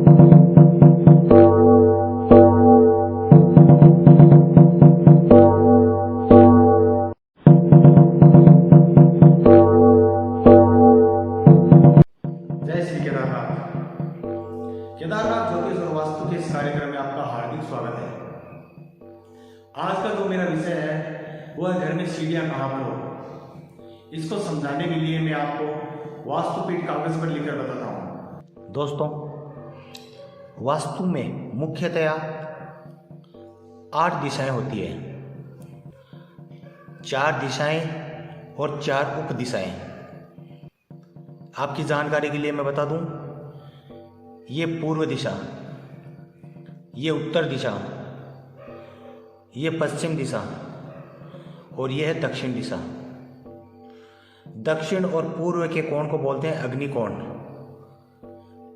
केदारनाथ ज्योतिष और वास्तु के इस कार्यक्रम में आपका हार्दिक स्वागत है। आज का जो मेरा विषय है वो है घर में सीढ़ियां कहाँ पर हो। इसको समझाने के लिए मैं आपको वास्तुपीठ कागज पर लिखकर बताता हूँ। दोस्तों, वास्तु में मुख्यतया 8 दिशाएं होती है, 4 दिशाएं और 4 उप दिशाएं। आपकी जानकारी के लिए मैं बता दूं, ये पूर्व दिशा, ये उत्तर दिशा, ये पश्चिम दिशा और ये है दक्षिण दिशा। दक्षिण और पूर्व के कोण को बोलते हैं अग्निकोण।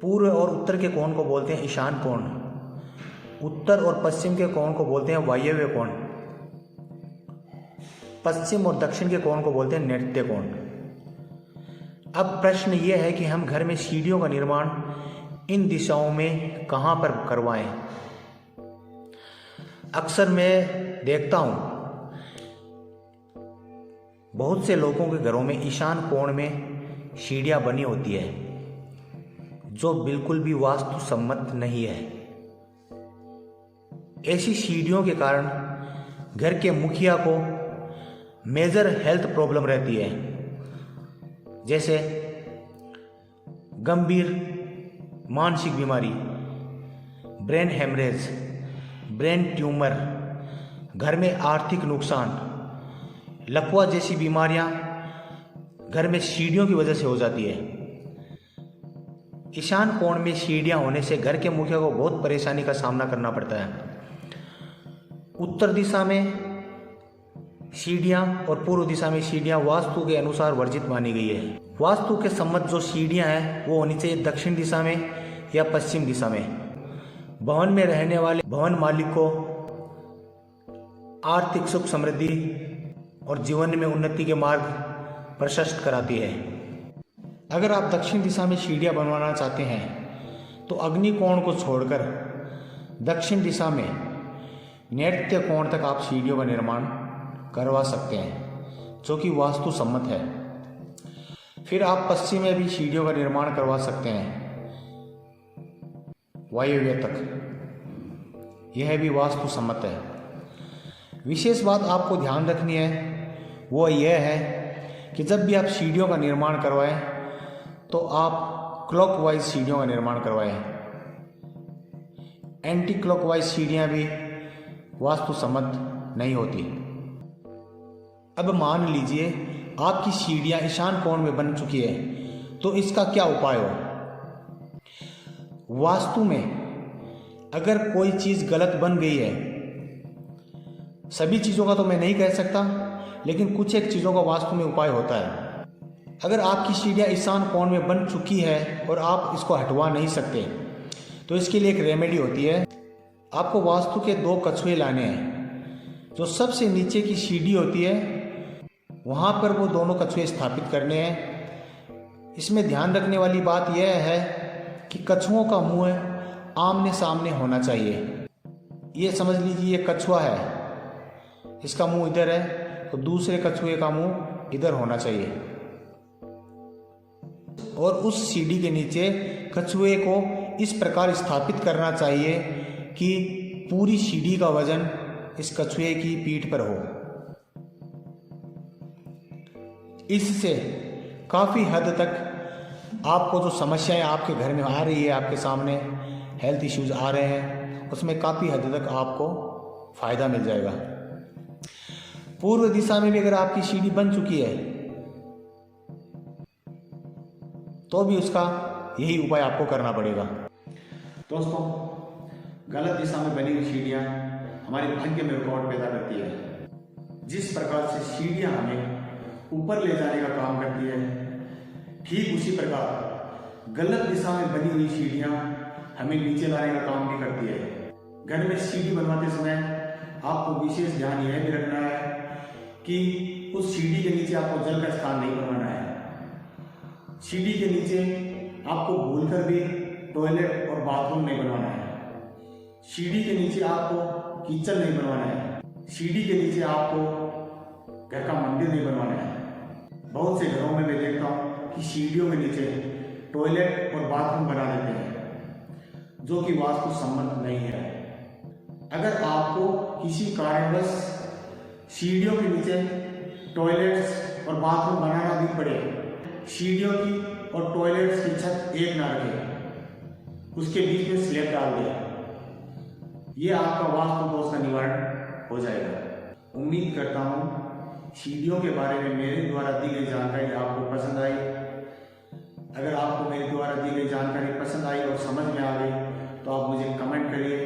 पूर्व और उत्तर के कोण को बोलते हैं ईशान कोण। उत्तर और पश्चिम के कोण को बोलते हैं वायव्य कोण। पश्चिम और दक्षिण के कोण को बोलते हैं नैऋत्य कोण। अब प्रश्न यह है कि हम घर में सीढ़ियों का निर्माण इन दिशाओं में कहां पर करवाएं। अक्सर मैं देखता हूं बहुत से लोगों के घरों में ईशान कोण में सीढ़ियां बनी होती है, जो बिल्कुल भी वास्तु सम्मत नहीं है। ऐसी सीढ़ियों के कारण घर के मुखिया को मेजर हेल्थ प्रॉब्लम रहती है, जैसे गंभीर मानसिक बीमारी, ब्रेन हेमरेज, ब्रेन ट्यूमर, घर में आर्थिक नुकसान, लकवा जैसी बीमारियां घर में सीढ़ियों की वजह से हो जाती है। ईशान कोण में सीढ़ियां होने से घर के मुखिया को बहुत परेशानी का सामना करना पड़ता है। उत्तर दिशा में सीढ़ियां और पूर्व दिशा में सीढ़ियां वास्तु के अनुसार वर्जित मानी गई है। वास्तु के सम्मत जो सीढ़ियां हैं वो होनी चाहिए दक्षिण दिशा में या पश्चिम दिशा में। भवन में रहने वाले भवन मालिक को आर्थिक सुख समृद्धि और जीवन में उन्नति के मार्ग प्रशस्त कराती है। अगर आप दक्षिण दिशा में सीढ़ियां बनवाना चाहते हैं तो अग्नि कोण को छोड़कर दक्षिण दिशा में नैऋत्य कोण तक आप सीढ़ियों का निर्माण करवा सकते हैं, जो कि वास्तु सम्मत है। फिर आप पश्चिम में भी सीढ़ियों का निर्माण करवा सकते हैं, वायव्य तक। यह भी वास्तु सम्मत है। विशेष बात आपको ध्यान रखनी है वो यह है कि जब भी आप सीढ़ियों का निर्माण करवाएं तो आप क्लॉकवाइज सीढ़ियों का निर्माण करवाएं। एंटी क्लॉकवाइज सीढ़ियां भी वास्तु सम्मत नहीं होती। अब मान लीजिए आपकी सीढ़ियां ईशान कोण में बन चुकी है, तो इसका क्या उपाय हो। वास्तु में अगर कोई चीज गलत बन गई है, सभी चीजों का तो मैं नहीं कह सकता, लेकिन कुछ एक चीजों का वास्तु में उपाय होता है। अगर आपकी सीढ़ियां ईशान कोण में बन चुकी है और आप इसको हटवा नहीं सकते, तो इसके लिए एक रेमेडी होती है। आपको वास्तु के 2 कछुए लाने हैं। जो सबसे नीचे की सीढ़ी होती है वहां पर वो दोनों कछुए स्थापित करने हैं। इसमें ध्यान रखने वाली बात यह है कि कछुओं का मुंह आमने सामने होना चाहिए। ये समझ लीजिए ये कछुआ है, इसका मुंह इधर है, तो दूसरे कछुए का मुंह इधर होना चाहिए। और उस सीढ़ी के नीचे कछुए को इस प्रकार स्थापित करना चाहिए कि पूरी सीढ़ी का वजन इस कछुए की पीठ पर हो। इससे काफ़ी हद तक आपको जो समस्याएं आपके घर में आ रही है, आपके सामने हेल्थ इश्यूज आ रहे हैं, उसमें काफ़ी हद तक आपको फ़ायदा मिल जाएगा। पूर्व दिशा में भी अगर आपकी सीढ़ी बन चुकी है तो भी उसका यही उपाय आपको करना पड़ेगा। दोस्तों, गलत दिशा में बनी हुई सीढ़ियां हमारे भाग्य में रुकावट पैदा करती है। जिस प्रकार से सीढ़ियां हमें ऊपर ले जाने का काम करती है, ठीक उसी प्रकार गलत दिशा में बनी हुई सीढ़ियां हमें नीचे लाने का काम भी करती है। घर में सीढ़ी बनवाते समय आपको विशेष ध्यान यह भी रखना है कि उस सीढ़ी के नीचे आपको जल का स्थान नहीं बनाना है। सीढ़ी के नीचे आपको भूलकर भी टॉयलेट और बाथरूम नहीं बनवाना है। सीढ़ी के नीचे आपको किचन नहीं बनवाना है। सीढ़ी के नीचे आपको घर का मंदिर नहीं बनवाना है। बहुत से घरों में मैं देखता हूँ कि सीढ़ियों के नीचे टॉयलेट और बाथरूम बना देते हैं, जो कि वास्तु सम्मत नहीं है। अगर आपको किसी कारणवश सीढ़ियों के नीचे टॉयलेट्स और बाथरूम बनाना भी पड़े, सीढ़ियों की और टॉयलेट्स की छत एक ना रखें, उसके बीच में स्लैब डाल दें। ये आपका वास्तु दोष का निवारण हो जाएगा। उम्मीद करता हूँ सीढ़ियों के बारे में मेरे द्वारा दी गई जानकारी आपको पसंद आई। अगर आपको मेरे द्वारा दी गई जानकारी पसंद आई और समझ में आ गई तो आप मुझे कमेंट करिए।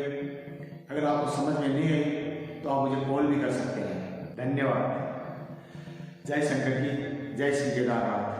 अगर आपको समझ में नहीं आई तो आप मुझे कॉल भी कर सकते हैं। धन्यवाद। जय शंकर की, जय श्री केदारनाथ।